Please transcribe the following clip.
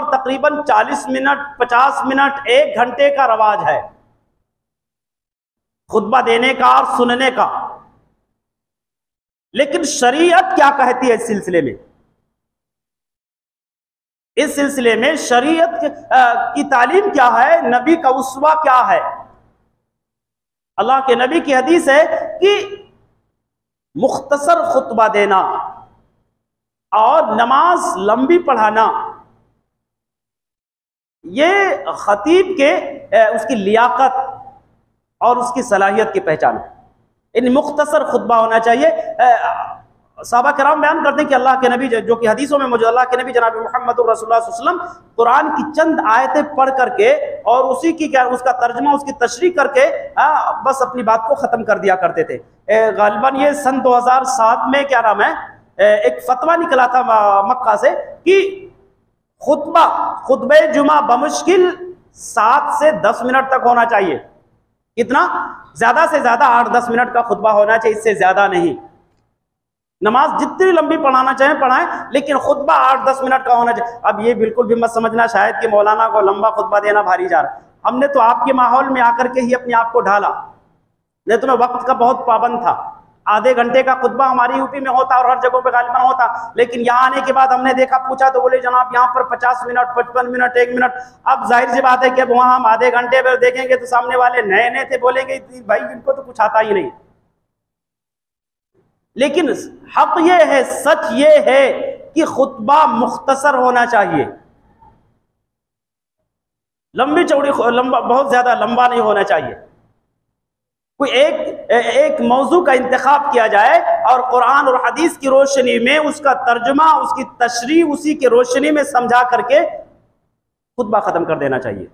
पर तकरीबन 40 minute, 50 minute, 1 घंटे का रवाज है खुतबा देने का और सुनने का। लेकिन शरीयत क्या कहती है इस सिलसिले में? इस सिलसिले में शरीयत की तालीम क्या है, नबी का उस्वा क्या है? अल्लाह के नबी की हदीस है कि मुख्तसर खुतबा देना और नमाज लंबी पढ़ाना ये खतीब के उसकी लियाकत और उसकी सलाहियत की पहचान है। इन मुख्तसर खुतबा होना चाहिए। सहाबा किराम बयान करते हैं कि अल्लाह के नबी, जो कि हदीसों में मौजूद, अल्लाह के नबी जनाब मोहम्मद रसूलुल्लाह सल्लल्लाहु अलैहि वसल्लम कुरान की चंद आयतें पढ़ करके और उसी की क्या उसका तर्जमा, उसकी तशरीह करके बस अपनी बात को ख़त्म कर दिया करते थे। गालिबन ये सन 2007 में क्या नाम है एक फतवा निकला था मक्का से कि खुतबे जुमा बमुश्किल 7 से 10 मिनट तक होना चाहिए। कितना? ज्यादा से ज्यादा 8-10 मिनट का खुतबा होना चाहिए, इससे ज्यादा नहीं। नमाज जितनी लंबी पढ़ाना चाहे पढ़ाएं, लेकिन खुतबा 8-10 मिनट का होना चाहिए। अब ये बिल्कुल भी मत समझना शायद कि मौलाना को लंबा खुतबा देना भारी जा रहा है। हमने तो आपके माहौल में आकर के ही अपने आप को ढाला, नहीं तो मैं वक्त का बहुत पाबंद था। आधे घंटे का खुतबा हमारी यूपी में होता और हर जगह पे गालिबन होता, लेकिन यहाँ आने के बाद हमने देखा, पूछा तो बोले जनाब यहाँ पर 50 मिनट, 55 मिनट, 1 मिनट। अब जाहिर सी बात है कि अब वहाँ हम आधे घंटे पर देखेंगे तो सामने वाले नए नए थे, बोलेंगे भाई इनको तो कुछ आता ही नहीं। लेकिन हक ये है, सच ये है कि खुतबा मुख्तसर होना चाहिए, लंबी चौड़ी, बहुत ज्यादा लंबा नहीं होना चाहिए। कोई एक मौजू का इंतखाब किया जाए और कुरान और हदीस की रोशनी में उसका तर्जुमा, उसकी तशरीह उसी के रोशनी में समझा करके खुतबा खत्म कर देना चाहिए।